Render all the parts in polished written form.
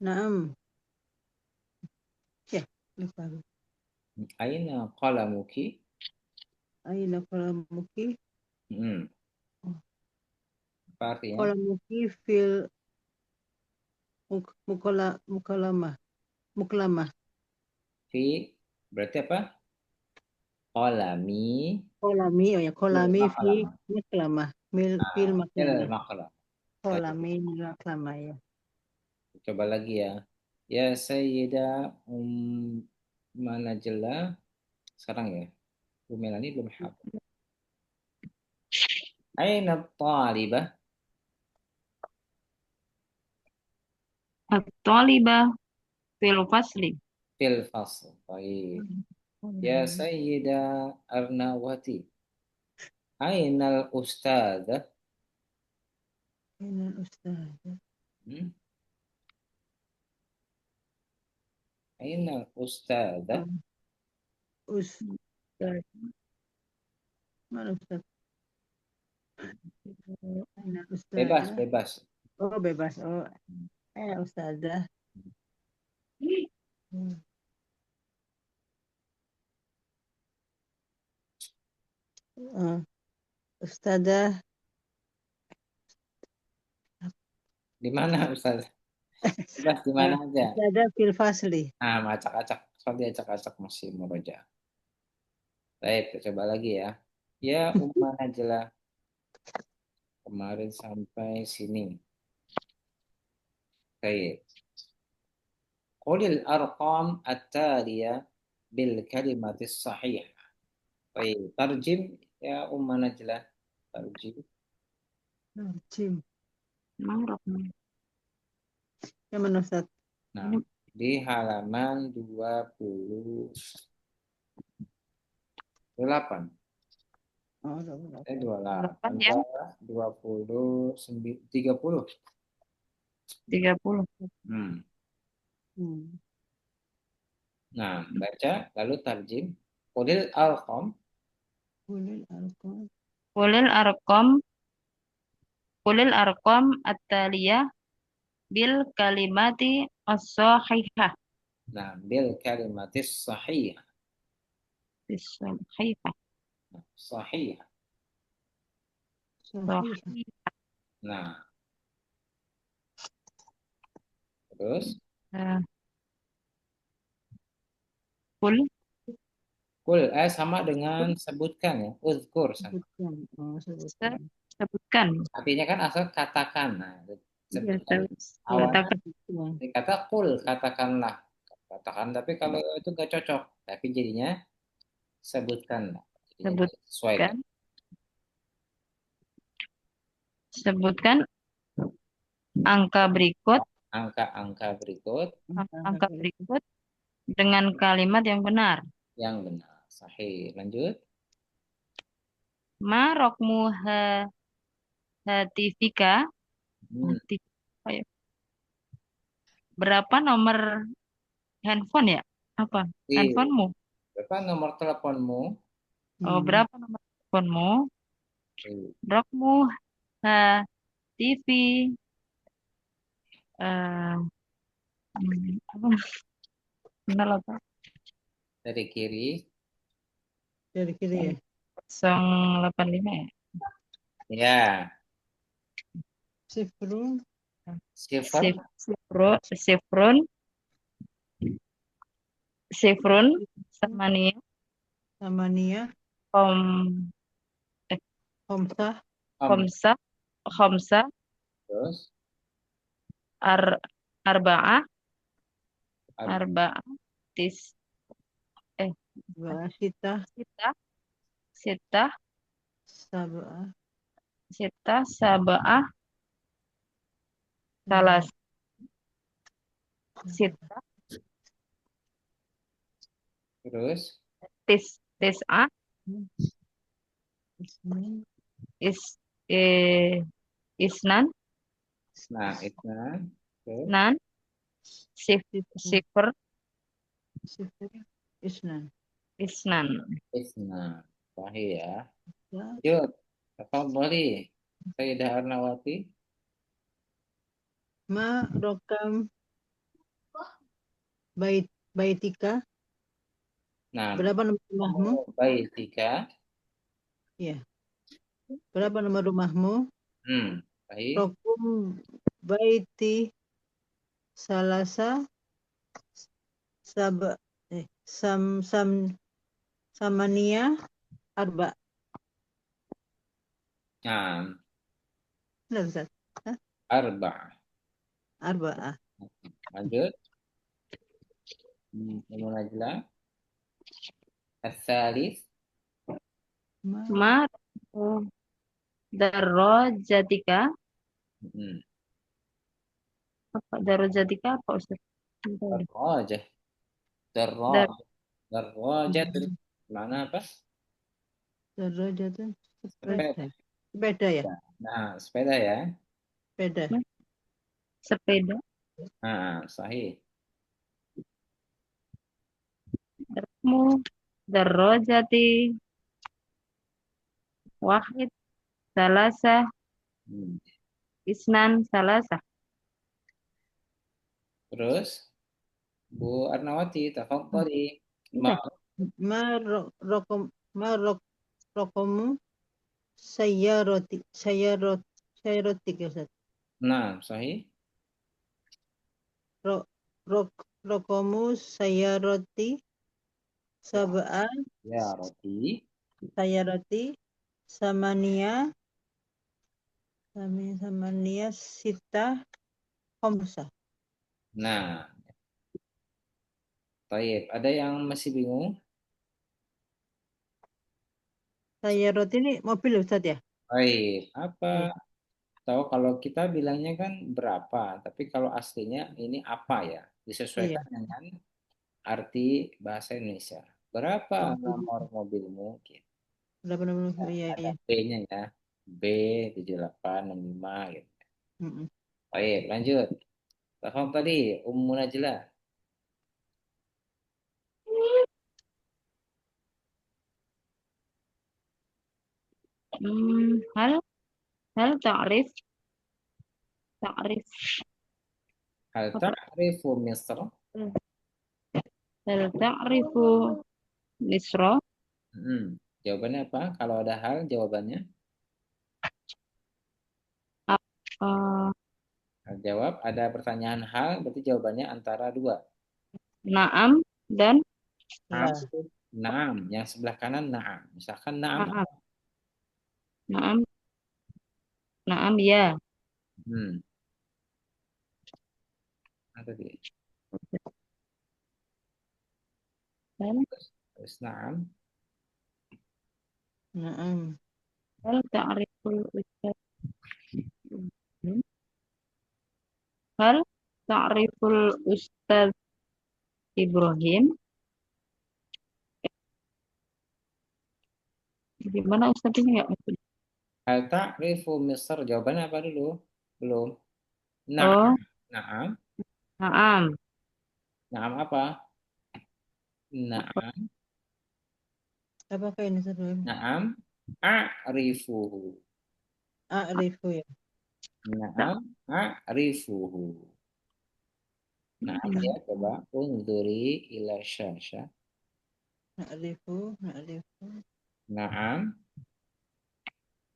Naam. Ya, lupa. Aina qalamuki? Aina qalamuki? Hmm. Apa artinya? Qalamuki fil mukalamah. Muklamah. Fi berarti apa? Qalami Qalami, oh ya, fil qalami fi maqlam. muklamah. Fil Nah, fil maklamah. maqlam. Baik. Qalami muklamah ya. Coba lagi ya. Ya Sayyidah Najla. Sekarang ya. Bu Melani belum hafal. Aina talibah At-talibah fil fasli. fil fasl. Baik. Ya Sayyidah Arnawati. Ainal ustadzah? Aina ustaz. Hmm? Ainal ustadzah? Ustaz. Mana ustaz? Aina Bebas, ustazah. bebas. Oh, bebas. Oh, ustazah. Ustazah. Di mana Ustaz? Bebas di mana aja. Ustazah fil fasli. Ah, acak-acak. Soal dia acak-acak masih meroja. Baik, kita coba lagi ya. Ya, Umma Najla. Kemarin sampai sini. Baik. Qulil arqam at-taliya bil kalimatis sahih. Baik, tarjim ya Umma Najla. Tarjim. Jim. Mangrok. Yang mana ustaz? Nah, di halaman 28. Oh, 28. 8 ya. 29, 30. 30. Hmm. Hmm. Nah, baca lalu tarjim. Qulil arqam. Ulil arqam. Qulil arqam at-taliyah bil kalimati as-sahihah. Nah, bil kalimatis sahih. Sahihah. Sahih. Sahih. Nah, terus Eh, Qul kul sama dengan sebutkan ya. Uzkur sama. Sebutkan. Oh, sebutkan. sebutkan. Artinya kan asal katakan. Nah, Ya, sebutkan awalnya katakan. dikata kul katakanlah. Katakan tapi kalau itu gak cocok. Tapi jadinya sebutkan. Jadinya Sebutkan. sesuaikan. Sebutkan angka berikut. Angka-angka berikut Angka berikut dengan kalimat yang benar. yang benar. Sahih. Lanjut. Ma rokmu hatifika. Hmm. Apa ya? Berapa nomor handphone ya? Apa? Handphonemu? Berapa nomor teleponmu? Oh, berapa nomor handphonemu? Hmm. Rokmu TV. Eh, apa? Benar apa? Dari kiri. Dari kiri ya. 085 ya? Ya. Sifrun. Silver. Sifrun. Samania. Samania. Kom, Homsah. Komsa. Komsa. Terus. Ar, Arba'ah. Ar- Arba'ah. Tis. Sita. Sita. Sita. Sabah. Sita. Saba'ah. Salas. Sita. Terus. Tis'ah. Is, Isnan. Nah, Isnan. Terus. Nan. Sifr. Sifir. Isnan. Isnan. Isnan. Sahih ya. Ya. Yuk. Tafadhali. Sayyidah Arnawati. Ma rokam baitika. Nah, Berapa nomor rumahmu? baitika. Ya. Berapa nomor rumahmu? Baik. Rokum baiti salasa sab sam samania arba. Nah, Benar, Ustaz? Hah? arba'ah. Arba'ah. Lanjut. Ummu Najla. As-salis. Ma darajatika. Hmm. Apa darajatika apa Ustaz? Bentar. Darajah. Dar Darajah. Mana apa? Darajatun Sepeda. sepeda. Sepeda ya? Nah, sepeda ya. Sepeda. sepeda. Nah, sahih. Darmu darajati wahid salasa Hmm. isnan salasa. Terus, Bu Arnawati, tafadhali. Ma, Iya. Rokom rokomu sayarotik ya Ustaz. nah, sahih. Ro, rok rokomu sayaroti sab'a Ya, roti. sayaroti samania samania sita khamsa. Nah, baik. Ada yang masih bingung? Sayaroti ini mobil Ustaz ya? Baik. Apa? Iya. Tahu kalau kita bilangnya kan berapa, tapi kalau aslinya ini apa ya? Iya. Disesuaikan dengan arti bahasa Indonesia. Berapa Oh, nomor mobilmu? Gitu. berapa nomor? Oh, iya Ada iya. B-nya ya. B 7865 gitu. Mm-mm. Baik, lanjut. Paham tadi, Ummu Najla. Hal hal ta'rif ta'rif Hal apa? ta'rifu Misr? Hal ta'rifu Misra. Hmm. Jawabannya apa? Kalau ada hal, jawabannya Apa jawab. Ada pertanyaan hal, berarti jawabannya antara dua. Naam dan Naam Lah. itu naam. Yang sebelah kanan naam. Misalkan naam. Naam. Naam. Naam ya. Hmm. Apa dia? Hal Terus naam. Naam. hal ta'riful ustaz. Hal ta'riful Ustaz Ibrahim. Gimana Ustaz ini nggak ngerti. Hal ta'rifu Misr. Jawabannya apa dulu? Belum. Naam. Oh, Naam. naam. Naam apa? Naam. Apakah ini Ustaz? Naam. A'rifuhu. A'rifu ya. Naam. A'rifuhu. Nah, ya coba unzuri ila syasha. Na'rifu. Naam,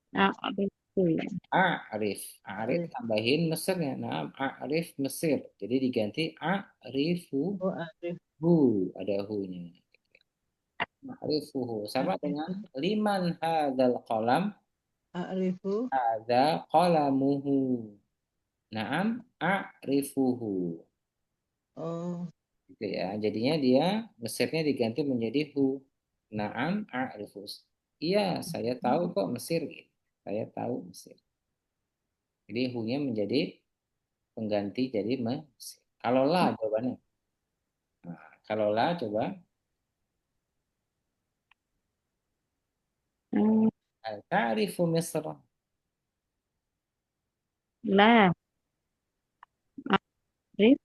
Na'rifu ya. a'rif. A'rif tambahin Mesirnya. Naam, a'rif Mesir. Jadi diganti a'rifu Oh, a'rif. hu. Ada hu-nya. A'rifuhu. Sama dengan liman hadzal qalam. A'rifu. Hadza qalamuhu. Naam, a'rifuhu. Oh, Gitu ya. Jadinya dia Mesirnya diganti menjadi hu. Naam, a'rifus. Iya, saya tahu kok Mesir gitu. Saya tahu Mesir. Jadi hu-nya menjadi pengganti jadi Mesir. Kalau la jawabannya. Nah, kalau la coba Hmm, ta'rifu Misr. La. Arif.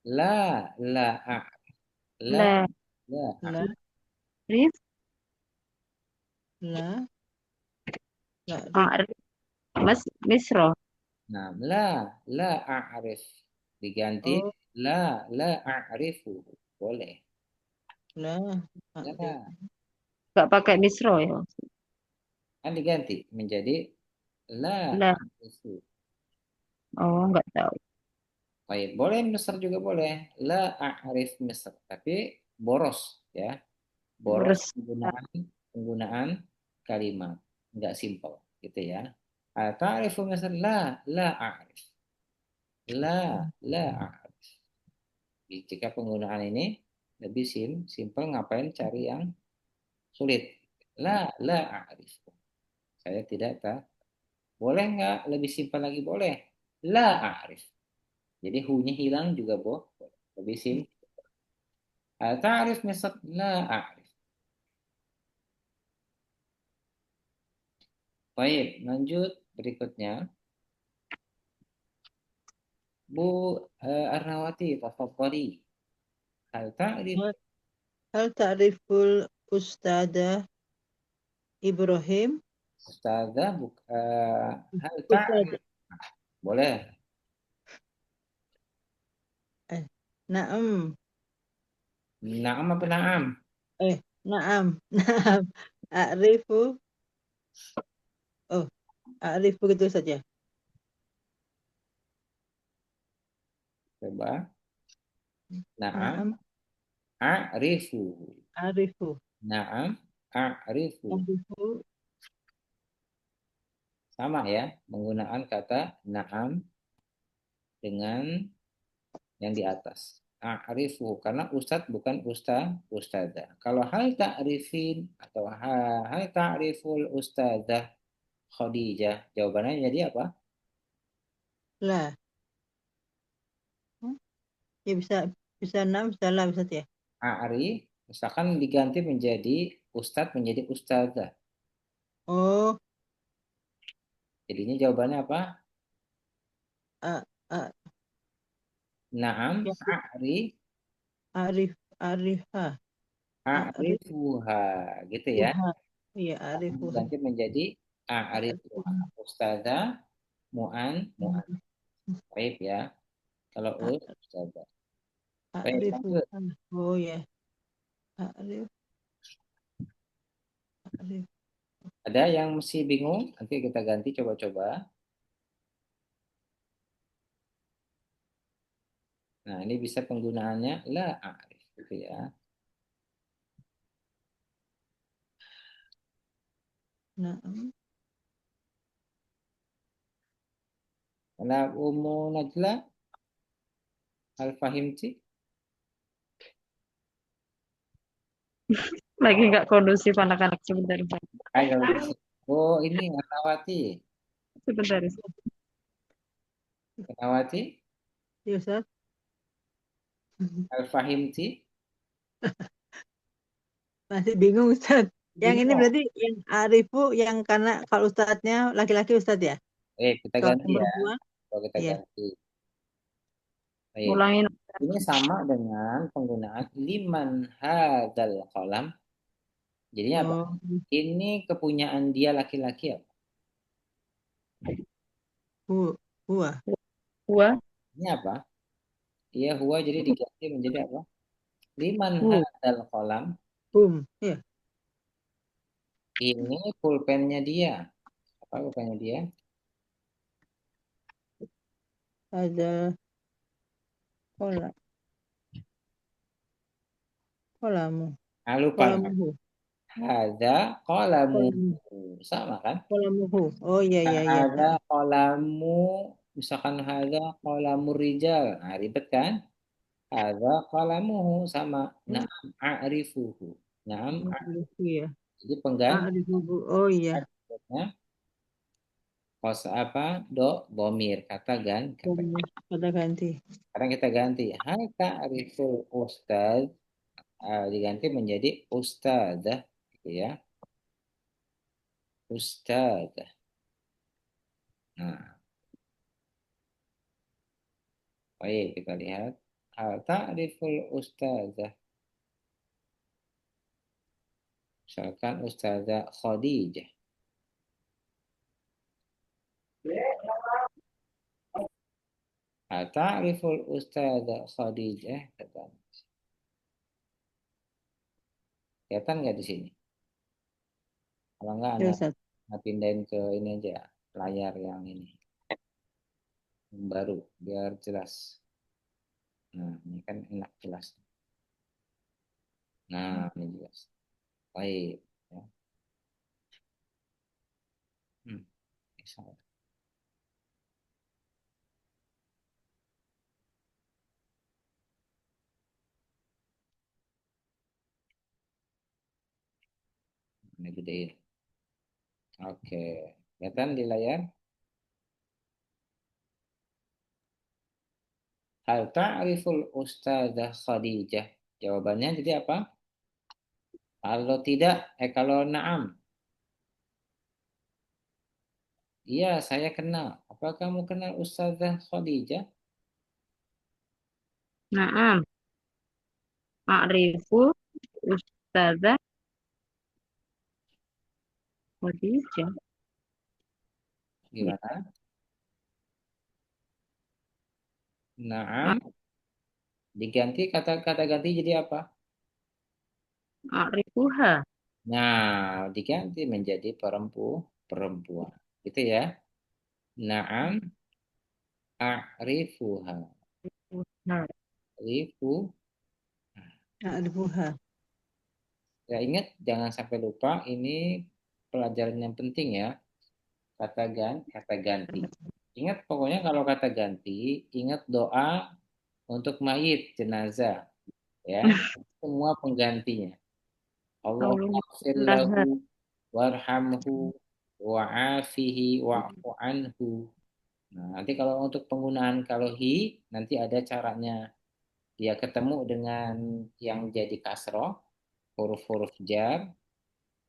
La la La. la la, Arif. la, la'rif. Arif. Misro. Nah, la a'rif. diganti Oh, la a'rifu. Boleh. lah. Ya, A'rif. Nggak pakai misro ya. kan diganti menjadi la Lah. a'rifu. Oh, nggak tahu. Baik, boleh Misr juga boleh. La a'rif Misr, tapi boros ya. Boros Terus penggunaan kalimat, nggak simpel gitu ya. Ta'rifu Misr la a'rif. La a'rif. Jika penggunaan ini lebih simpel, ngapain cari yang sulit? La a'rif. Saya tidak tahu. Boleh nggak lebih simpel lagi? Boleh. La a'rif. Jadi hu-nya hilang juga boleh. Lebih simpel. Ta'rif Misr? La a'rif. Baik, lanjut berikutnya. Bu Arnawati, tafadhali. Hal ta'rif Hal ta'riful Ustadzah Ibrahim? Ustazah hal ta'rif Ustadzah. boleh. Eh, Naam. Naam apa naam? Naam. Naam. A'rifu. Oh, a'rifu gitu saja. Coba. Naam Naam. a'rifu. A'rifu. Naam a'rifu. A'rifu. Sama ya, menggunakan kata naam dengan yang di atas. A'rifu karena ustadz bukan ustazah. Kalau hal ta'rifin atau hal ta'riful ustazah Khadijah, jawabannya jadi apa? Lah. Hmm? Ya bisa bisa naam, bisa lah, bisa ya. A'rif, misalkan diganti menjadi ustadz menjadi ustazah. Oh, Jadinya jawabannya apa? a, a, Naam, ya, Arif, Arifah, a'rifuha, gitu ya. Arifuha. Iya, Arifuha. Diganti menjadi a'rifuha. Arifuha. Ustazah, mu'an. Baik ya. Kalau ustazah. Baik, lanjut. Arifuha. Oh ya, Arif, Arif. Ada yang masih bingung? Nanti kita ganti coba-coba. Nah, ini bisa penggunaannya la a'rif, gitu ya. Naam. Kalau Ummu Najla, al-fahimti? lagi nggak kondusif anak-anak sebentar. Ayo. Oh, ini Ratnawati. Sebentar. Ratnawati, Ya, Ustaz. al-fahimti? Masih bingung, Ustaz. Yang ini Bingung. berarti yang Arifu yang karena kalau Ustadznya laki-laki Ustaz ya? Kita Kalau ganti yang ya. perempuan, Kalau kita iya. ganti. Baik. Ulangin. Ini sama dengan penggunaan liman hadal kolam. Jadinya apa? Oh, Ini kepunyaan dia laki-laki apa? huwa. Gua, Ini apa? Iya, huwa jadi diganti menjadi apa? Liman hu, hadal kolam. Ya. Ini pulpennya dia. Apa pulpennya dia? Ada kolam, kolamu, Lupa. kolamuhu, Hada kolamu. kolamu, Sama kan? kolamuhu. Oh iya iya iya. Hada kolamu. Misalkan hada kolamu rijal. Nah, ribet kan? Hada kalamuhu sama. Hmm, Naam a'rifuhu. Naam Arifu ya. jadi pengganti Arifu. Oh iya. kos apa domir kata Kata ganti. sekarang kita ganti hal ta'riful ustad diganti menjadi ustadzah gitu ya ustadzah. Nah, baik kita lihat hal ta'riful ustadzah misalkan ustadzah Khadijah. Hal ta'riful Ustadzah Khadijah? Kelihatan nggak di sini? Kalau nggak, Ya Anda Ustaz. pindahin ke ini aja, layar yang ini, yang baru, biar jelas. Nah, ini kan enak jelas. Nah, ini jelas. Baik. Ya. Hmm, salah. Ini gedein. Oke. Kelihatan di layar? Hal ta'riful Ustadzah Khadijah? Jawabannya jadi apa? Kalau tidak, kalau na'am. Iya, saya kenal. Apa kamu kenal Ustadzah Khadijah? Naam. A'rifu Ustazah Khadijah. Gimana? Naam. Diganti kata-kata ganti jadi apa? A'rifuha. Nah, diganti menjadi perempuan. Gitu ya. Naam a'rifuha. Nah, Rifu. A'rifuha. Ya ingat jangan sampai lupa ini pelajaran yang penting ya. Kata ganti. Ingat pokoknya kalau kata ganti, ingat doa untuk mayit jenazah ya. Semua penggantinya. Allahumma ighfir lahu Allahumma warhamhu wa'afihi wa'fu anhu. Nah, nanti kalau untuk penggunaan kalau nanti ada caranya. Dia ketemu dengan yang jadi kasroh, huruf-huruf jar.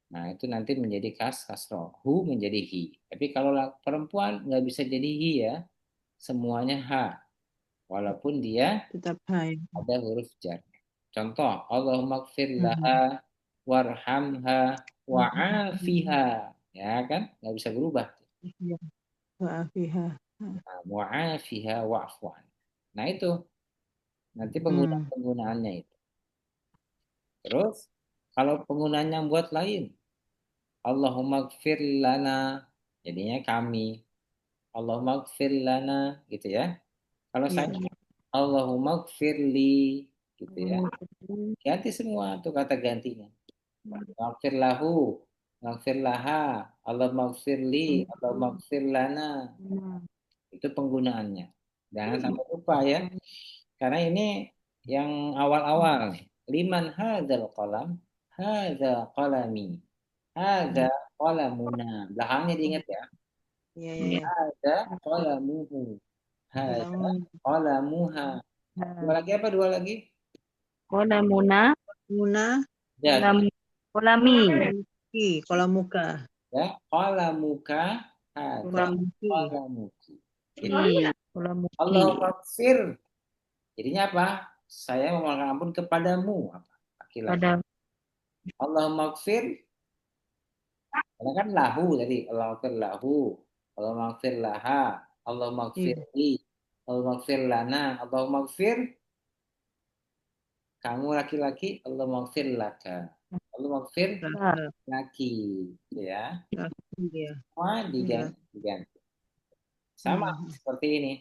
Nah, itu nanti menjadi kasroh. Menjadi hi. Tapi kalau perempuan nggak bisa jadi hi ya. Semuanya ha. Walaupun dia Tetap hai. ada huruf jar. Contoh, Allahumma gfir laha Hmm. warhamha wa'afiha. Ya kan? Nggak bisa berubah. Ya. Wa'afiha. Nah, wa'afiha wa'fu an. Nah, itu nanti Hmm. penggunaannya itu. Terus, kalau penggunaannya buat lain, Allahumma gfir lana, jadinya kami. Allahumma gfir lana, gitu ya. Kalau Ya. saya, Allahumma gfir li, gitu ya. Ganti semua tuh kata gantinya. Maghfir lahu, maghfir laha, Allahumma gfir li, Allahumma gfir lana. Itu penggunaannya. Jangan sampai lupa ya. Karena ini yang awal-awal nih. Liman hadzal qalam, hadza qalami, hadza qalamuna. Belakangnya diingat ya. Ya, ya, ya. Hadza qalamuhu, hadza Kalamun. qalamuha. Dua lagi apa? Dua lagi? Kolamuna, Muna. Ya, kolam, kolami, Kolamuki. Kolamuka. ya. Qalamuka, hadza Kolamuki. qalamuki. Jadi kolamuki, Allah maghfir. Jadinya apa? Saya memohon ampun kepadamu. Apa? Laki-laki. pada Allah maghfir. Karena kan lahu tadi. Allah maghfir lahu. Allah maghfir laha. Allah maghfir Iya. li. Allah maghfir lana. Allah maghfir. Kamu laki-laki. Allah maghfir laka. Allah maghfir Laka. laki. Ya. Laki. Ya. Semua Iya. diganti. Sama Hmm. seperti ini.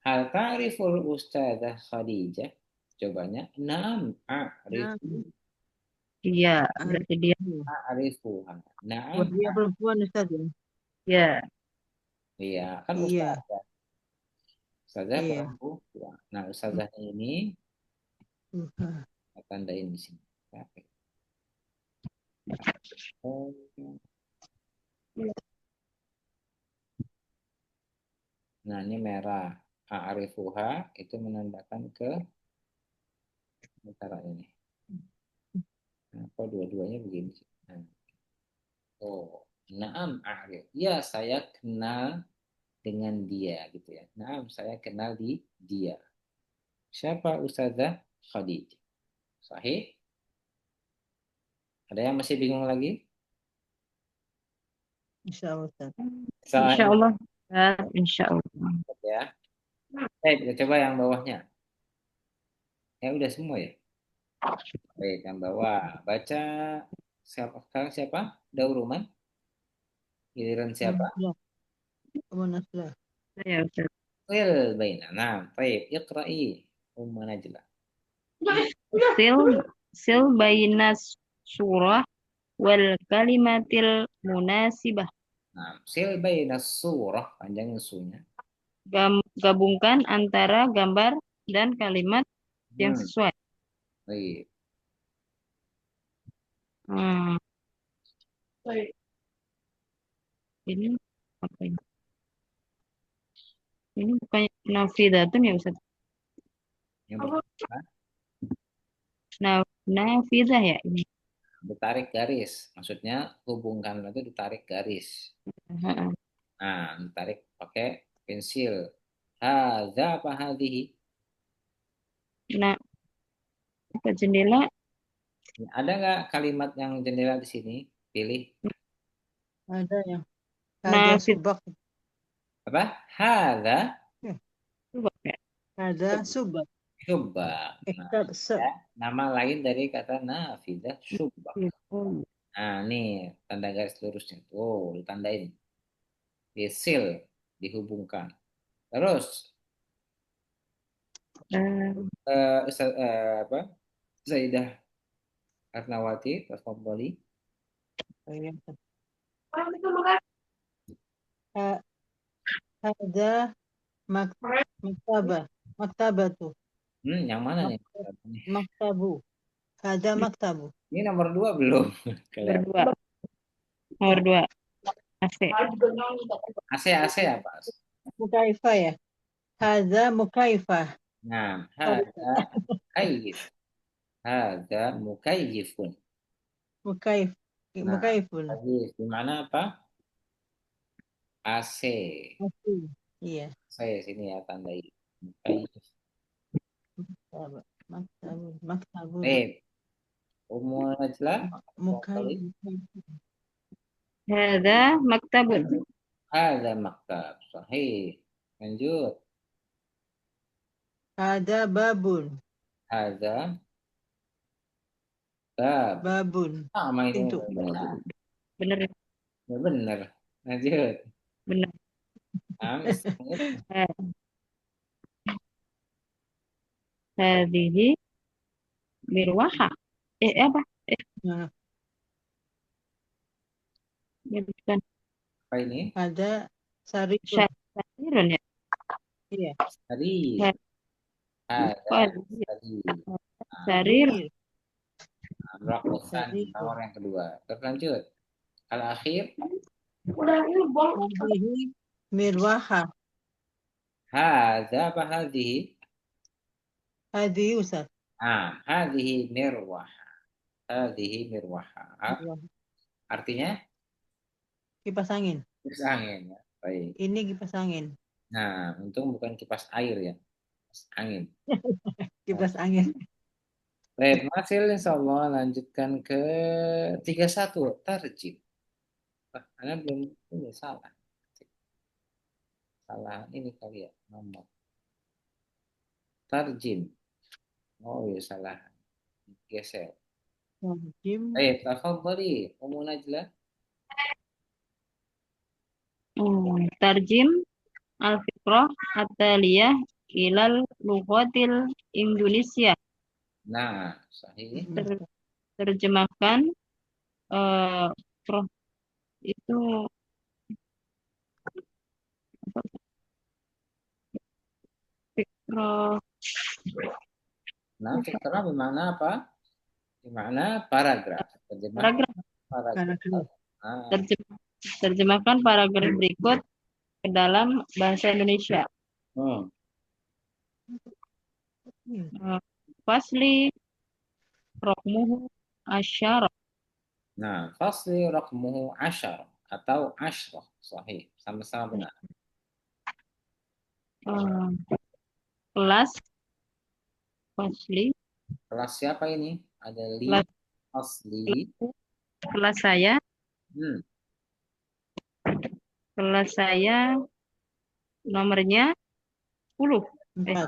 Hal ta'riful Ustadzah Khadijah? Cobanya. Naam a'rif. Nah, dia, berarti dia, A'rifu. A'rifuha. Naam. Wah, dia perempuan Ustaz ya? ya, Iya, kan Iya. Ustadzah. Ustazah Iya. perempuan. Nah, ustazahnya ini Tuhan. saya tandain di sini. Nah, ini merah. A'rifuha itu menandakan ke antara ini. Nah, kok dua-duanya begini sih? Nah, oh, naam a'rif. Ya, saya kenal dengan dia gitu ya. Naam, saya kenal di dia. Siapa Ustazah Khadijah? Sahih? Ada yang masih bingung lagi? Insya Allah Ustaz. insya Sahih Allah, ya, insya Allah. ya. Kita coba yang bawahnya. Ya udah semua ya. Baik, yang bawah. Baca siapa sekarang siapa? Dauruman. Giliran siapa? Naslah. Kamu Naslah. Ya, Ustaz. Fil bainana. Baik, iqra'i. Najla. Sil sil bainas surah wal kalimatil munasibah. Nah, sil bainas surah. Panjangnya sunya. Gabungkan antara gambar dan kalimat yang Hmm, sesuai. baik. Hmm, ini apa ini? Ini bukannya nafidatun ya Ustaz? Yang pertama, Nafidah ya ini. ditarik garis. Maksudnya hubungkan itu ditarik garis. Heeh. Nah, ditarik pakai pensil. Hadza apa hadhihi? Nah, apa jendela? Ada nggak kalimat yang jendela di sini? Pilih. Ada yang ada Nafid subak. Apa? Hadza Eh, coba ya. Ada subak. syubbak. Nah, Ektab se. ya, nama lain dari kata nafidah syubbak. Oh, Nah, nih tanda garis lurusnya. Tuh, ditandain. Disil, dihubungkan. Terus, eh, apa? Zaidah Arnawati, Tafadhali. Ha- Ada mak maktabah. Maktabah tuh. Yang mana nih? Maktabu. Ada maktabu. Ini nomor 2 belum? Kelihatan. berdua. Nomor dua. AC. AC apa? Mukaifah ya. Ada mukaifah. Nah, Sorry. hada mukayyif. Hada mukayyifun. Mukaif. Nah, Mukaifun. tadi di mana apa? AC. Masih. Iya. Saya sini ya tandai. Mukayyif. Maktabah. Maktabun. Maktabun. Baik. Umur najlah. Mukaif. Hada maktabun. Hada maktab. Sahih. Lanjut. Ada babun. Hada bab. Babun. Sama ini. Pintu. Bener, Ya benar. Lanjut. bener. Istri. Hadihi mirwaha. Apa? Nah, Ya, bukan. Apa ini? ada saripun. Syairun ya. Iya. Tadi. Ha- Hada. Kok Tadi. Nah, sarir. Sarir. Rakusan Saripun. nomor yang kedua. Terlanjut. Al akhir. Hadihi mirwaha. Hada apa hadhihi? Hadihi Ustaz. Hadhihi mirwah. Hadhihi mirwaha. Mirwaha. Artinya Kipas angin. kipas angin ya. Baik. Ini kipas angin. Nah, untung bukan kipas air ya. Kipas angin. Kipas angin. Baik, masih insya Allah lanjutkan ke 31 tarjim. Karena belum ini salah. Salah ini kali ya nomor. Tarjim. Oh ya salah. Geser. Jim. Baik, tafadhali. Umum Najla. Tarjim al-fiqrah at-taliyah ilal lughatil Indonesia. Nah, sahih. Ter- terjemahkan eh pro- itu apa, fiqrah Nah, fikrah bermakna apa? Bermakna paragraf. Terjemah paragraf. paragraf. Paragraf. Ah, Terjemahkan paragraf berikut ke dalam bahasa Indonesia. hmm. Hmm. Fasli rokmuhu asyara. Nah, fasli raqmuhu ashar atau ashrah. Sahih. Sama-sama benar. Eh, kelas fasli Kelas siapa ini? Ada li, kelas fasli. kelas saya Hmm. kelas saya nomornya 10. Eh, 4.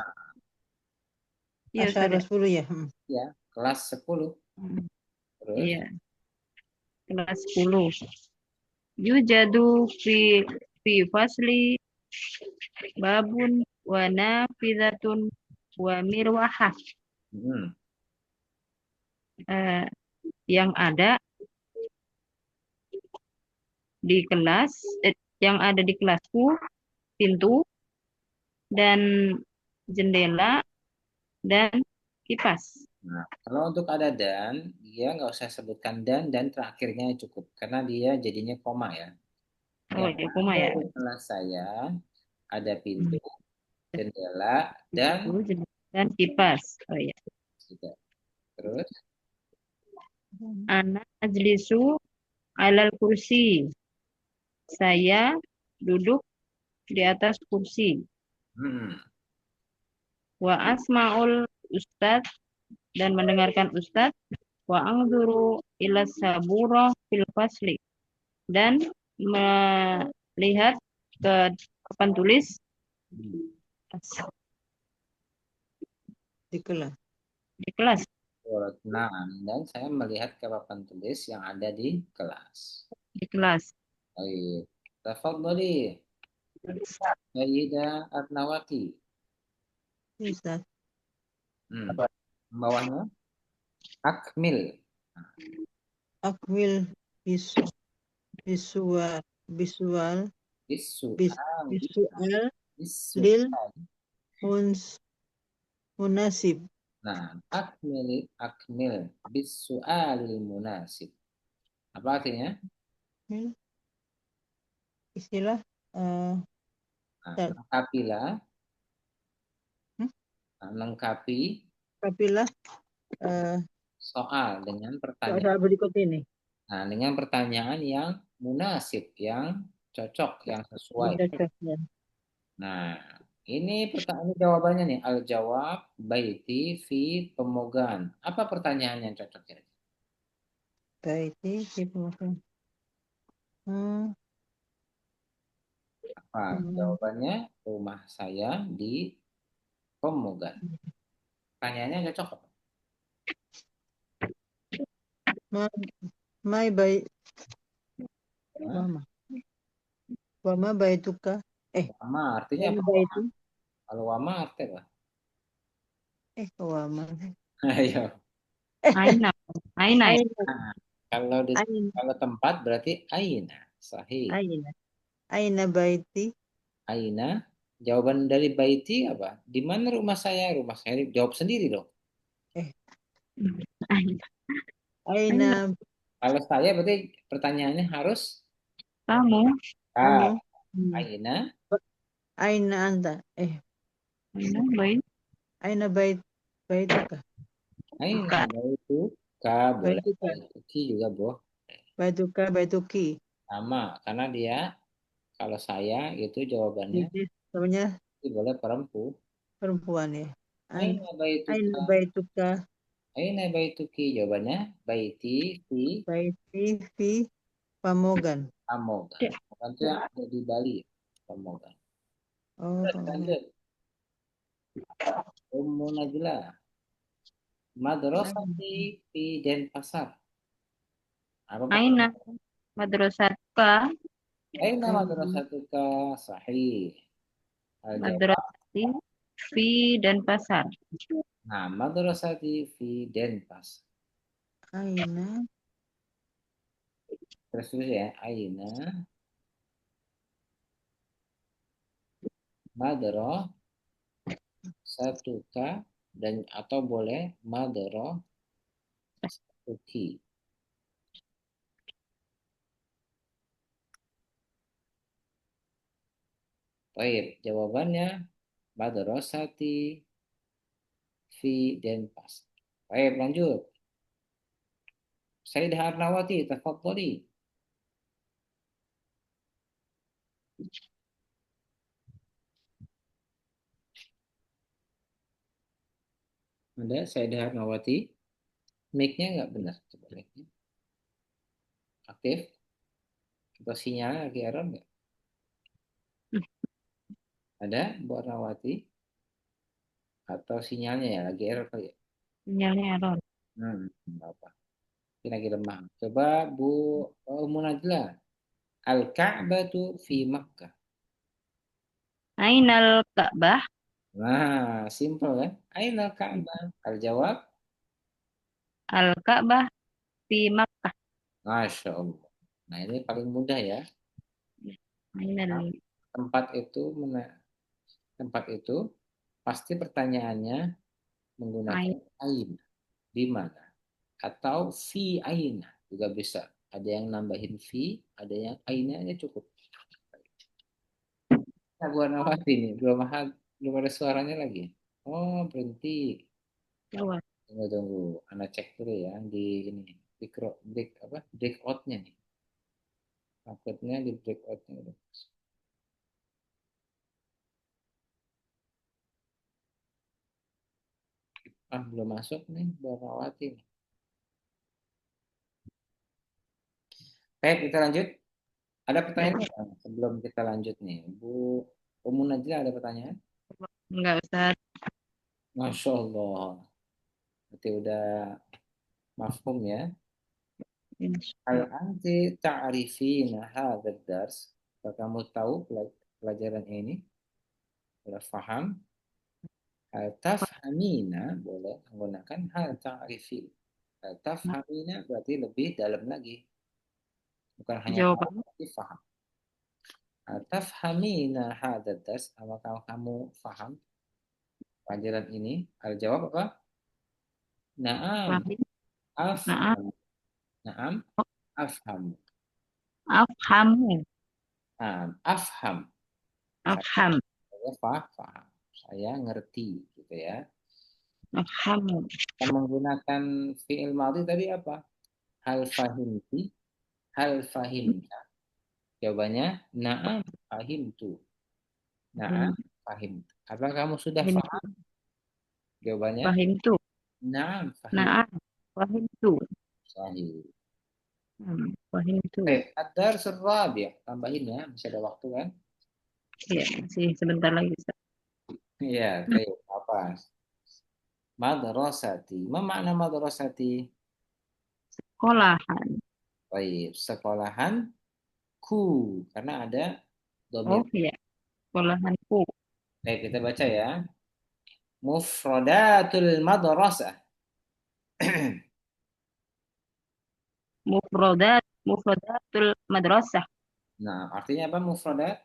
iya Ustaz Asyara ya. 10 ya. Ya, kelas 10. Hmm, Terus, iya, kelas 10. Yujadu fi fasli babun wa nafidatun wa mirwahah. hmm, Eh, yang ada di kelas, yang ada di kelasku, pintu dan jendela dan kipas. nah, kalau untuk ada dan, dia nggak usah sebutkan dan terakhirnya cukup. Karena dia jadinya koma ya. Oh Yang ya, koma ada ya. di kelas saya, ada pintu, Hmm. jendela, dan Pintu, jendela, dan kipas. Oh ya. juga. Terus, Ana ajlisu alal kursi. Saya duduk di atas kursi. hmm, Wa asma'ul ustad dan mendengarkan ustad. Wa angzuru ila saburah fil fasli dan melihat ke papan tulis hmm. di Di kelas. kelas. Nah, dan saya melihat ke papan tulis yang ada di kelas. Di kelas. Baik. Tafadhali, Sayyidah Atnawati. Bisa. Hmm. Bawahnya, Akmil. Nah, Akwil bisu, visual, visual, bis, Bisual. visual Bisual. lil uns, munasib. Nah, akmil bisualil munasib. Apa artinya? Hmm, istilah Nah, dan lengkapilah, hmm, lengkapi kapilah soal dengan soal pertanyaan. berikut ini. Nah, dengan pertanyaan yang munasib, yang cocok, yang sesuai. Cocoknya. Nah, ini pertanyaan jawabannya nih. Al-jawab baiti fi pemogan. Apa pertanyaan yang cocok ya? Baik, si pemohon. Hmm, Apa hmm. jawabannya? Rumah saya di pemogan. Pertanyaannya cocok apa? Ma, mai baik, Hah? wama, wama baituka, Wama artinya wama apa? baitu, Kalau wama artinya apa? wama, Ayo. Aina. Aina ya. aina, Nah, kalau di aina, kalau tempat berarti aina. Sahih. aina, aina baiti, Aina. Jawaban dari baiti apa? Di mana rumah saya? Rumah saya jawab sendiri dong. eh, Aina. Aina. aina, Kalau saya berarti pertanyaannya harus Kamu. ah, kamu, hmm. aina, Aina anta, Aina baik. aina baituka, aina Buka. baitu ka boleh baituka, baitu ki juga boh. baituka, baituki. Sama karena dia kalau saya itu jawabannya Jadi namanya itu boleh perempu. perempuan ya. Aina Aina baituka, baituka, aina baituki jawabannya baiti fi baiti fi Pamogan. Pamogan. Ya. Pamogan itu yang ada di Bali. Pamogan. Oh, Terus Pamogan. lanjut. Ummu Najlah. Madrasati di Denpasar. Apa Aina madrasatka. Aina Aina, madrasatuka sahih. Al-jawab. Madrasati fi dan pasar. Nah, madrasati fi Denpasar. Aina, Terus ya, Aina madrasatuka dan atau boleh madrasatuki. Baik, jawabannya madrasati fi Denpasar. Baik, lanjut. Sayyidah Arnawati, tafadhali. Ada Sayyidah Arnawati? Mic-nya nggak benar. Coba mic-nya. Aktif? Atau sinyal lagi error nggak? Ada Bu Arnawati? Atau sinyalnya ya lagi error kali ya. Sinyalnya error. Nggak apa. Ini lagi lemah. Coba Bu Munajlah. Al-Ka'batu fi Makkah. Ainal Ka'bah. Nah, simple kan? Aina Ka'bah. Al-jawab, Al-Ka'bah fi Makkah. Masya Allah. Nah, ini paling mudah ya. Ainal Tempat itu, tempat itu pasti pertanyaannya menggunakan Ain. aina. Di mana? Atau fi aina juga bisa. Ada yang nambahin fi, ada yang aina aja cukup. Nah, gua Nawati nih, belum ada suaranya lagi. Oh, berhenti. Jawab. Tunggu, tunggu. Anda cek dulu ya di ini. Break apa? Breakoutnya nih. Takutnya di breakoutnya udah. Ah, belum masuk nih, Bu Nawati. Baik, kita lanjut. Ada Ya, pertanyaan nggak sebelum kita lanjut nih? Bu Umun aja ada pertanyaan? enggak usah. Masya Allah. Berarti udah mafhum ya. Hal anti ta'rifina hadzal dars. Apakah kamu tahu pelajaran ini? Sudah paham? Hal tafhamina boleh menggunakan hal ta'rifin. Hal tafhamina berarti lebih dalam lagi. Bukan hanya tahu, Jawabannya tapi paham. Hal tafhamina hadzal dars. Apakah kamu paham pelajaran ini? Al jawab apa? Naam, Fahim. Nah, afham. Naam, afham. afhamu. Naam, afham. Saya, Afham. saya paham. Saya ngerti gitu ya. Afhamu. Kita menggunakan fi'il madhi tadi apa? Hal fahimti, hal fahimta. Jawabannya na'am fahimtu. Na'am fahim. Apa kamu sudah Fahim. paham? Jawabannya Fahim tu. na'am fahim. Nah, fahim tu. Sahih. Fahim tu. Baik, ad-dars ar-rabi'. Tambahin ya, masih ada waktu kan? Ya, masih sebentar lagi, Ustaz. Iya, baik. Apa? Madrasati. Ma makna madrasati? Sekolahan. Baik, sekolahan ku. Karena ada domir. Oh ya, sekolahanku. Baik, kita baca ya. Mufradatul madrasah. Mufradatul madrasah. Nah, artinya apa mufradat?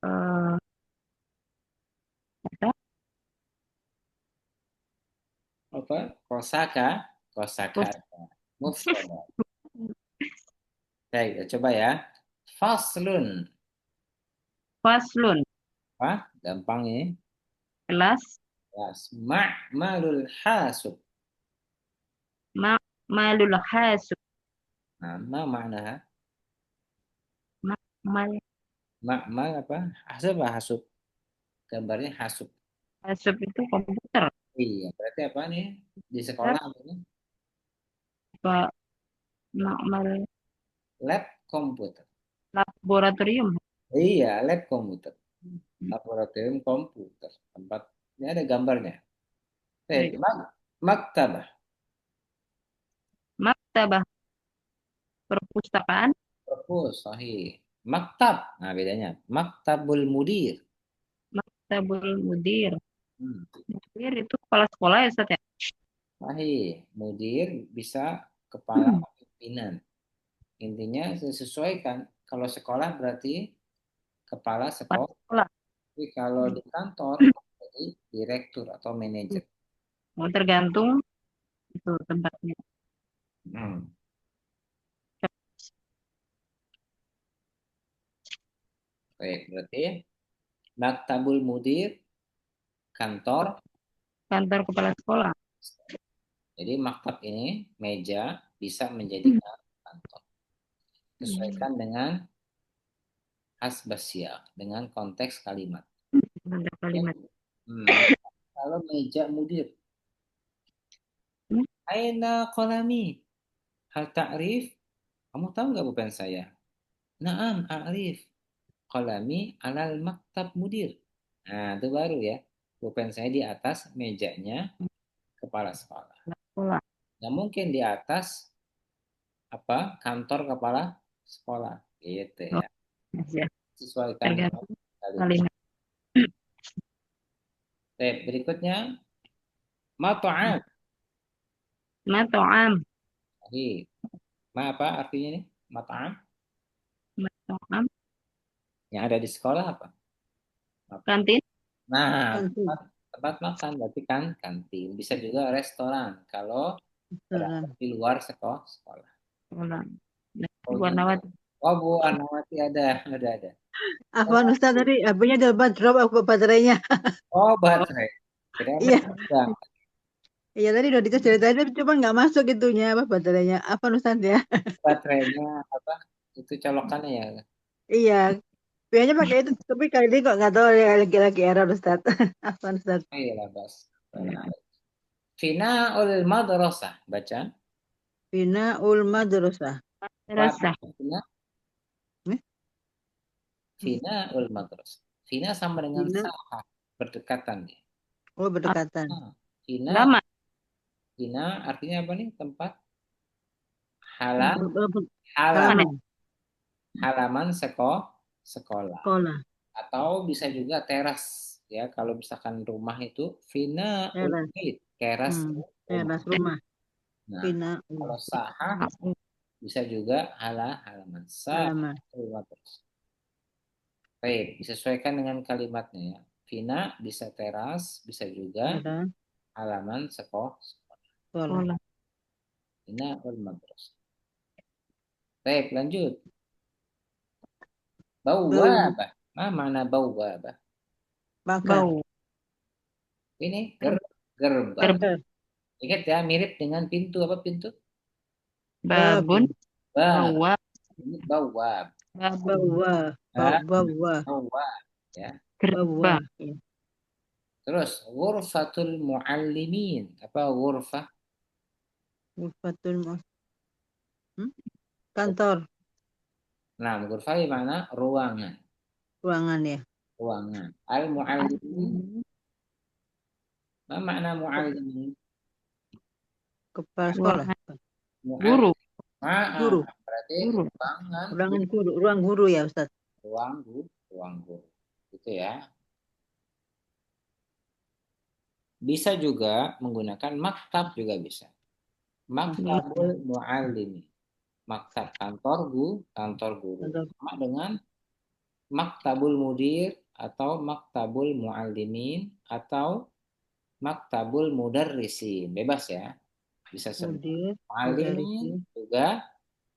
Eh, apa? Apa? Kosaka. Terus Kosakata. Mufradat. Baik, coba ya. Faslun. faslun. Apa? Gampang ini. Kelas. Yes. Ma'malul hasub. Malul hasub. Nah, ma makna Mal ma'mal apa? Hasub apa hasub? Gambarnya hasub. hasub itu komputer. Iya, berarti apa nih? Di Lab, sekolah apa ini? apa, makmal Lab komputer. laboratorium. Iya, lab komputer. Laboratorium komputer. Tempat ini ada gambarnya. Baik, Baik. maktabah. Maktabah perpustakaan. Perpus, sahih. Maktab. Nah, bedanya. Maktabul mudir. Maktabul mudir. Hmm. Mudir itu kepala sekolah ya, Ustaz ya? Sahih. Mudir bisa kepala pimpinan. Intinya sesuaikan. Kalau sekolah berarti kepala Kepala sekolah. sekolah. Tapi kalau di kantor jadi direktur atau manajer. Mau tergantung itu tempatnya. Hmm. Baik, berarti maktabul mudir, kantor. Kantor kepala sekolah. Jadi maktab ini meja bisa menjadi kantor. Sesuaikan dengan hasbasya, dengan konteks kalimat. Ada Ya. kalimat. Kalau meja mudir, Hmm, aina kolami, hal ta'rif, kamu tahu nggak bukan saya? Naam, a'rif. Kolami alal maktab mudir. Nah, itu baru ya. Pulpen saya di atas mejanya kepala sekolah. Sekolah. Nggak mungkin di atas kantor kepala sekolah. Gitu Oh, ya. ya. Sesuaikan dengan Tergantung kalimat. kalimat. Baik, berikutnya mat'am. Mato'am. Jadi, apa artinya nih? Mat'am. Mato'am. Yang ada di sekolah apa? Kantin. Nah, Kantin, tempat makan berarti kan kantin. Bisa juga restoran kalau restoran. berada di luar sekolah. Sekolah. Nah, Oh gitu. warna-warni. Oh Bu Arnawati ada. Oh, Afwan Ustaz tadi HP-nya dapat drop apa baterainya? oh Oh, baterai. Kira-kira Iya, sedang. iya tadi udah dicas dari tadi, cuma nggak masuk itunya apa baterainya. Afwan Ustaz ya. Baterainya apa? Itu colokannya ya. Iya, biasanya pakai itu, tapi kali ini kok nggak tahu ya lagi error Ustaz. Afwan Ustaz. Oh iya lah bas. Fina ul madrasah. Baca. Bina ul madrasah. terasa. Fina, Nih, Fina ul madrasah. Fina sama dengan Bina, sahah. Berdekatan ya. oh berdekatan. Nah, Fina, Lama. Fina artinya apa nih? Tempat hala, Tempat halaman, Halaman. halaman halaman sekolah. sekolah, Atau bisa juga teras ya. Kalau misalkan rumah itu Fina ul teras, bait, teras rumah. teras rumah. Nah, Bina ul kalau sahah bisa juga halaman sah halaman. rumah terus. Baik, disesuaikan dengan kalimatnya ya. Vina bisa teras, bisa juga Teras halaman sekolah. sekolah. sekolah. Vina ul madras. Baik, lanjut. Bau Bawabah. Mana bawabah? bakar. Bau. Ini Ger- gerbang. Gerbang. Eh, Ingat ya, mirip dengan pintu apa pintu? Babun. babun. Bab. Bawa. Ini bawab. Babun. Bawa. Bab. Bawa. Bawab. Ya. Bawa. Gerbang. Ya. Terus ghurfatul muallimin. Apa ghurfah? Ghurfatul hmm? Kantor, Nah, ghurfah di mana? Ruangan. ruangan ya. Ruangan. Al muallimin. Apa makna Ke- muallimin? Kepala sekolah. Ruangan Muallim. guru. Guru. Berarti Guru. ruangan Ruangan guru. Ruang guru ya Ustaz. ruang guru. Gitu ya. Bisa juga menggunakan maktab juga bisa. Iya. Maktabul muallimi. Maktab kantor guru. Kantor Sama dengan maktabul mudir atau maktabul muallimin atau maktabul mudarrisin. Bebas ya. Bisa semua. mudir, Muallimin mudarisi, juga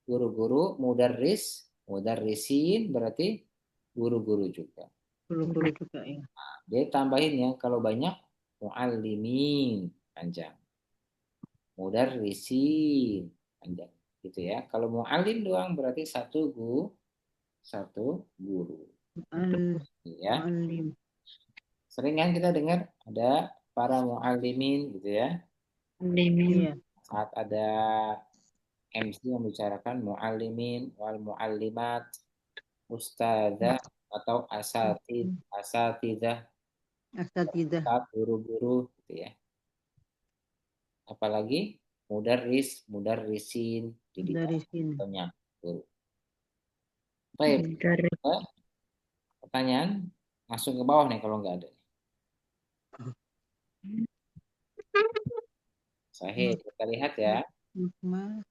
guru-guru, mudarrisin berarti guru-guru juga. guru-guru juga ya. Dia tambahin ya kalau banyak muallimin panjang, mudarrisin panjang gitu ya. Kalau muallim doang berarti satu guru Al ya. muallim. Sering kan kita dengar ada para muallimin gitu ya. Limin. Iya. Saat ada MC yang membicarakan muallimin wal muallimat, ustazah atau asatidah, Asatidah, ustaz, guru-guru gitu ya. Apalagi mudarrisin, jadi dari sini. banyak guru. Baik, Dari pertanyaan langsung ke bawah nih kalau nggak ada. Sahih, kita lihat ya. Hikmah,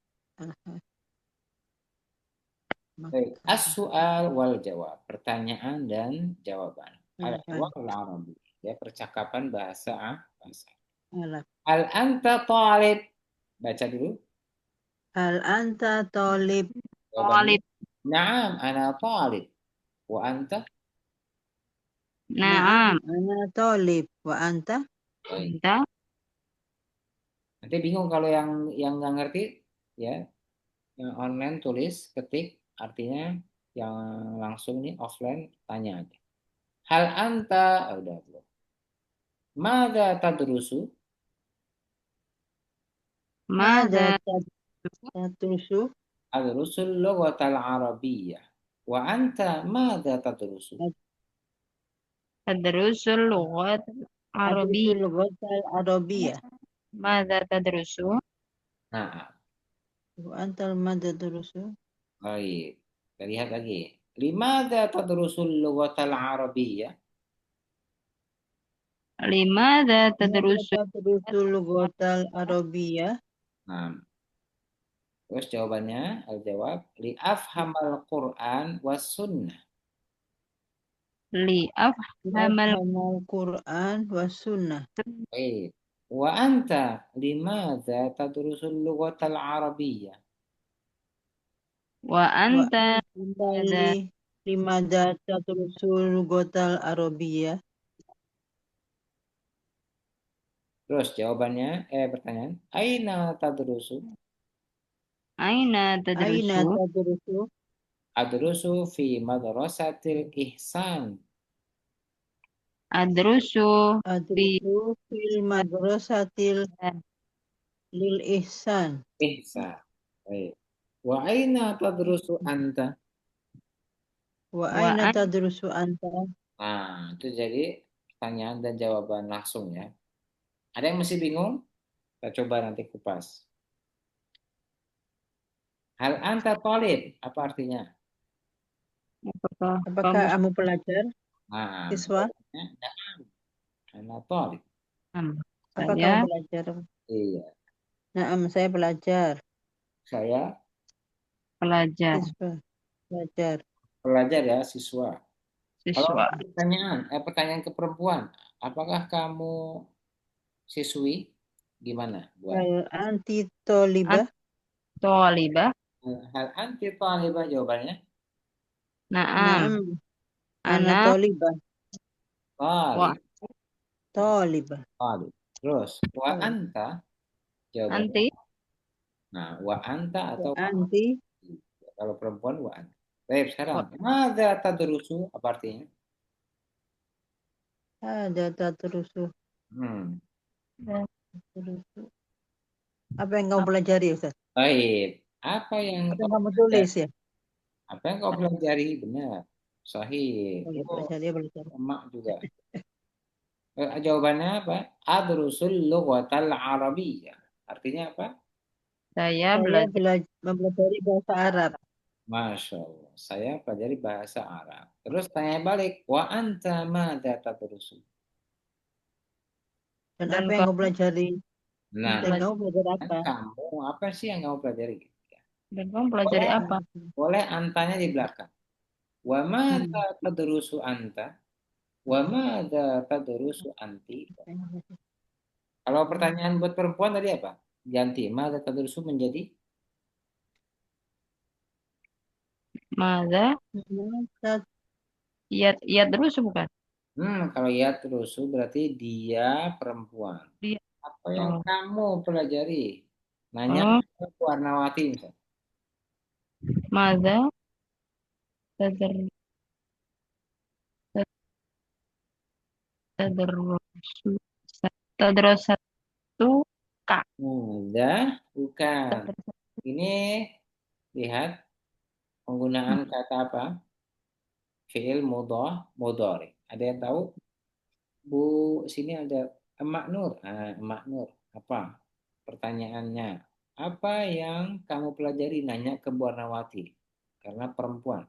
Baik, as-su'al wal jawab, pertanyaan dan jawaban. Al-Quran. Al-hiwar al-arabi, ya percakapan bahasa. Alaf. Al anta talib. Baca dulu Hal anta tolib. jawabannya. Talib. Naam, ana talib. Wa anta? Naam, Naam. ana tolib. Wa anta? Baik. Anta. Nanti bingung kalau yang nggak ngerti ya, yang online tulis ketik artinya, yang langsung nih offline tanya aja. Hal anta, udah belum. Mada tadrusu? Mada Mada. tatusu? Adrusul lughatal arabiyyah. Wa anta mada tadrusu? Tadrusul lughat Adrusul Arabiyyah. lughatal arabiyah. Madza tadrusu? Nah, Wa antal madza durusu. baik. Kita lihat lagi. Limadza tadrusul lughatal arabiyyah? Limadza Madza tadrusu? tadrusul lughatal arabiyah? Nah, terus jawabannya, al-jawab li afhamal Quran was sunnah. Li afhamal Afhamal Quran was sunnah. Baik. Wa anta limadza tadrusul lughatal arabiyyah? wa Wa anta madza antali limadza tadrusul lughatal arabiyah? Terus jawabannya, pertanyaan, aina tadrusu? aina Aina tadrusu? tadrusu? Adrusu fi madrasatil ihsan. Adrusu fi Adrusu fil madrasatil lil ihsan. Ihsan. Baik. Wa aina tadrusu anta? Wa wa aina an tadrusu anta? Nah, itu jadi pertanyaan dan jawaban langsung ya. Ada yang masih bingung? Kita coba nanti kupas. Hal anta talib, apa artinya? apakah Apakah kamu kamu pelajar, Nah, siswa? jawabannya ana talib. senang? Apa Saya kamu pelajar? Iya, Naam, saya pelajar. saya pelajar, Siswa, pelajar. pelajar ya, siswa. Kalau siswa. pertanyaan ke perempuan, apakah kamu siswi? Gimana, Buan? Hal anti tolibah? Antolibah. Hal anti talibah jawabannya? Naam. Naam, ana Ana tolibah. wa Talib. Tolibah. Talib. Terus, wa Tolib. anta jawabannya. anti Nah, wa anta Wa atau wa anti? kalau perempuan wa anta. Baik, sekarang. wa Mada tadrusu apa artinya? Ada tadrusu. Hmm. Tadrusu. Apa yang kamu pelajari, Ustaz? Baik. Apa yang Apa yang kau kamu tulis pelajari? ya? Apa yang kau pelajari? Benar. Sahih. Oh ya, Oh, pelajari, pelajari. emak juga. Jawabannya apa? Adrusul lughatal arabiyyah. Artinya apa? saya Saya belajar mempelajari bahasa Arab. Masya Allah. Saya pelajari bahasa Arab. Terus tanya balik. Wa anta mada tadrusu? Dan dan apa yang kamu kamu pelajari? Nah, Dan belajar kamu belajar apa? kamu apa sih yang kamu pelajari? dan kamu pelajari Boleh, apa? boleh antanya di belakang. Wa mada Hmm. tadrusu anta? Wa mada tadrusu anti? Kalau pertanyaan buat perempuan tadi apa? Ganti. Mada tadrusu menjadi Mada Hmm. iya terus bukan? kalau ya terus berarti dia perempuan. Dia. Apa yang Oh, kamu pelajari? Nanya oh, ke Warnawati misalnya. mada tadar tadarrusu tadrasatu kak Mudah, bukan. Ini lihat penggunaan kata apa? Fi'il mudhari. Ada yang tahu? Bu, sini ada Emak Nur. Emak Nur. Apa? Pertanyaannya, apa yang kamu pelajari? Nanya ke Bu Warnawati. Karena perempuan.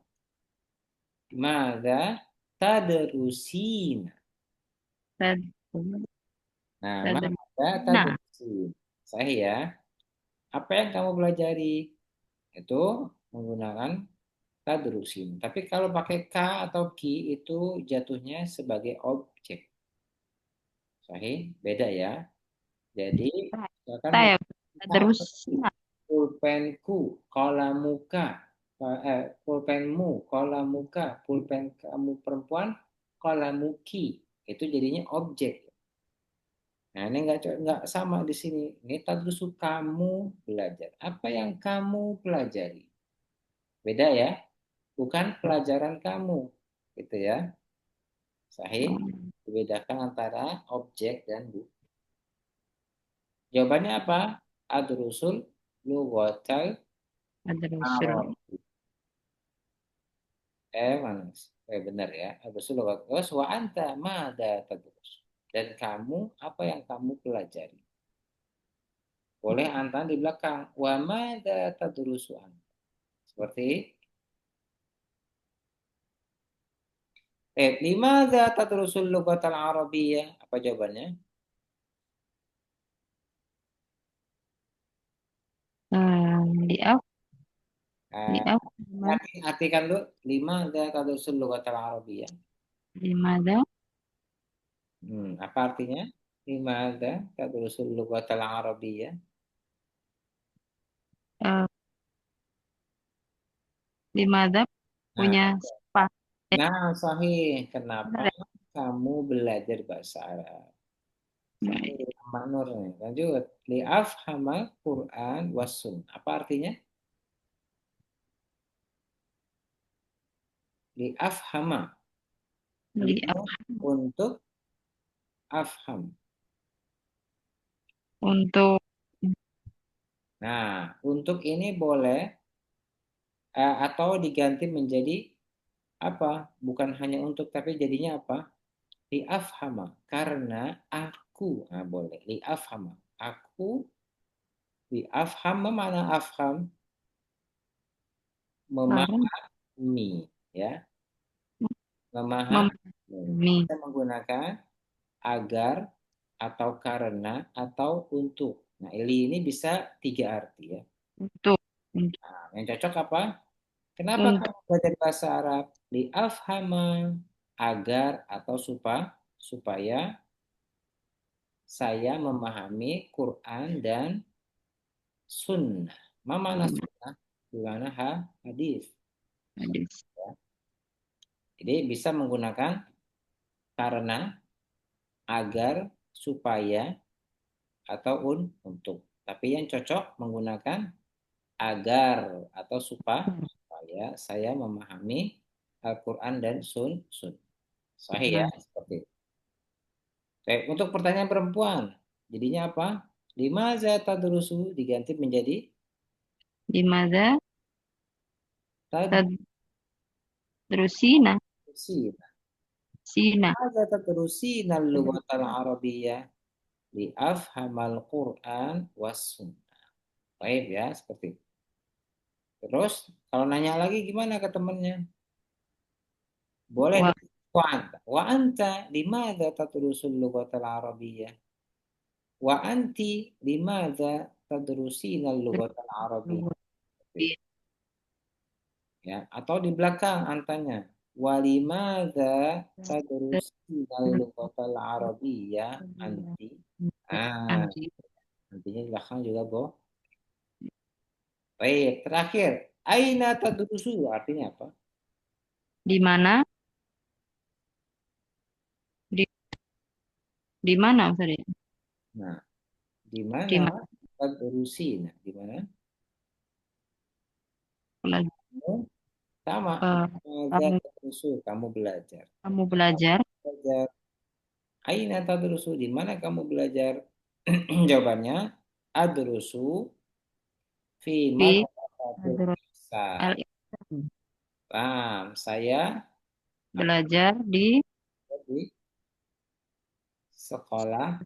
Mada tadrusin. tad Nah, tadar mada nah tadrusin. Saya ya. Apa yang kamu pelajari? Itu menggunakan tadrusin. Tapi kalau pakai ka atau ki itu jatuhnya sebagai objek. Sahih, beda ya. Jadi, misalkan saya minta tadarus nah pulpenku, kolamuka, pulpenmu, kolamuka, pulpen kamu perempuan, kolamuki. Itu jadinya objek. Nah, ini nggak sama di sini. Ini tadrusu kamu belajar. Apa yang kamu pelajari? Beda ya. Bukan pelajaran kamu. Gitu ya. Sahih. Dibedakan antara objek dan buku. Jawabannya apa? Adrusul lughatal tadarusul Arab. Mana? Benar ya. Adrusul lugat. Terus wa anta mada tadrus. Dan kamu apa yang kamu pelajari? Boleh anta di belakang. Wa mada tadrusu anta. Seperti limadza tadrusul lugatal arabiyyah? Apa jawabannya? Di apa? Di Eh, apa? artikan dulu limadza tadrusul lugatal arabiyyah. Di mana? Apa artinya? Limadza tadrusul lugatal arabiyyah? Eh, di mana Nah, punya spa? nah, sahih. Kenapa Benar ya? kamu belajar bahasa Arab? Baik. Sahih. Mbak Nur nih. Lanjut. Li'afhamal Quran was sunnah. Apa artinya? Li'afhama. Di Li apa? untuk afham. Untuk Nah, untuk ini boleh atau diganti menjadi apa? Bukan hanya untuk, tapi jadinya apa? Li'afhama. Karena aku. Nah, boleh. Li'afhama. Aku li'afham. Mana afham? karena Memahami. Ya. Memahami. memahami. Kita menggunakan agar atau karena atau untuk. Nah, ini bisa tiga arti ya. Untuk untuk Nah, yang cocok apa? Kenapa untuk kamu belajar bahasa Arab? Li'afhama, agar atau supaya saya memahami Quran dan sunnah. Ma mana sunnah? Gimana hadis. hadis. Ya. Jadi bisa menggunakan karena, agar, supaya, atau untuk. Tapi yang cocok menggunakan agar atau supaya saya memahami Al-Quran dan sun. Sahih ya, Nah, seperti itu. Baik, untuk pertanyaan perempuan, jadinya apa? Lima tadrusu diganti menjadi di mana tadrusina tadrusi. sina Lima tadrusina al-lughatal arabiyyah li'afhamal Quran was sunnah. Baik ya, seperti itu. Terus kalau nanya lagi gimana ke temannya? Boleh wa di wa anta limadza tadrusul lughatal arabiyyah? Wa anti limadza tadrusina al-lughatal arabiyyah? Ya, atau di belakang antanya. Walimada tadrusina al-lughatal arabiyyah anti. Ah, anti nantinya di belakang juga, Bo. Baik, terakhir. Aina tadrusu artinya apa? di mana di di mana Ustaz ya? Nah, di Di mana mana tadrusina? Di mana? lagi Sama. eh, Mada kamu tadrusu, kamu belajar. kamu belajar Belajar. Aina tadrusu, di mana kamu belajar? Jawabannya, adrusu fi di madrasatil Hadrut ihsan. Al Paham, saya belajar di di sekolah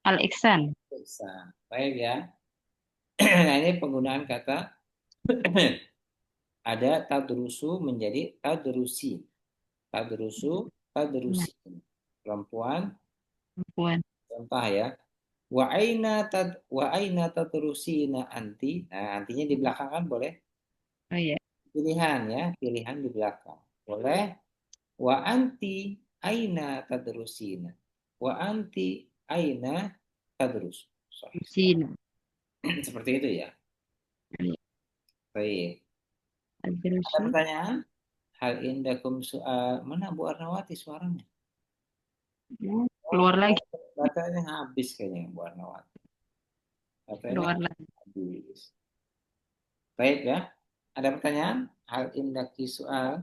Al Ihsan. ihsan. Baik ya. Nah, ini penggunaan kata ada tadrusu menjadi tadrusi. Tadrusu, Nah, tadrusi. Perempuan, perempuan. contoh ya. Wa aina tadrusina anti. Nah, antinya di belakang kan boleh. Oh iya, Pilihan ya, pilihan di belakang. Boleh. Wa anti aina tadrusina. Wa anti aina tadrus. Sahih. Sina. Seperti itu ya. Baik. Ada Adrusu. pertanyaan? Hal indakum soal mana Bu Arnawati suaranya? Oh, Keluar lagi, baterainya habis kayaknya Bu Arnawati. Baterainya keluar lagi. habis. Baik ya. Ada pertanyaan? Hal indaki soal?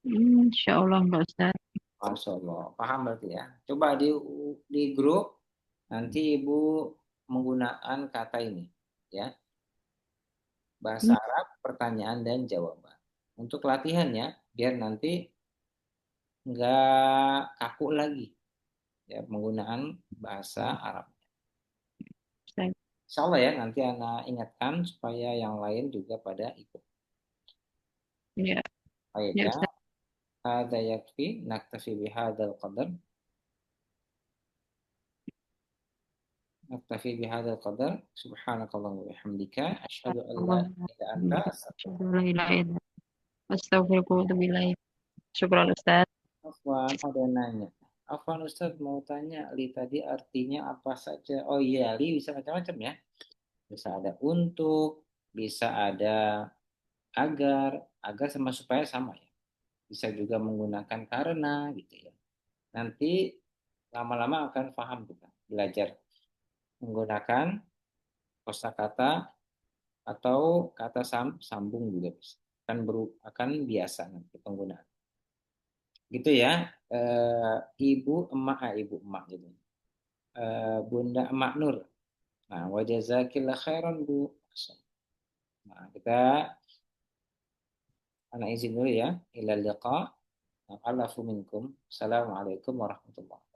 Insya Allah Mbak Ustaz. Masya Allah. Paham berarti ya. Coba di grup nanti Ibu menggunakan kata ini ya. Bahasa Hmm, Arab, pertanyaan dan jawaban. untuk latihan ya, biar nanti nggak kaku lagi ya penggunaan bahasa Arab. Ustaz. Insya Allah ya, nanti anak ingatkan supaya yang lain juga pada ikut. Ya, Baik ya ya, Ustaz. hada yakfi, naktafi bihadzal qadar. Naktafi bihadzal qadar. Subhanakallahumma wa bihamdika asyhadu an la Allah. ilaha illa anta astaghfiruka. La ilaha illa. Astagfirullah wa atubu ilaih. Syukran Ustaz. Afwan, ada yang nanya. Afwan Ustaz mau tanya, li tadi artinya apa saja? Oh iya, li bisa macam-macam ya. Bisa ada untuk, bisa ada agar, agar sama supaya sama ya. Bisa juga menggunakan karena gitu ya. Nanti lama-lama akan paham kita, belajar menggunakan kosakata atau kata sambung juga bisa. Akan biasa nanti penggunaan. Gitu ya. Ibu emak, ibu emak gitu. Bunda Emak Nur. Nah, wajazakillah khairan Bu. Nah, kita anak izin dulu ya. Ilal liqa. Alafu minkum. Assalamualaikum warahmatullahi wabarakatuh.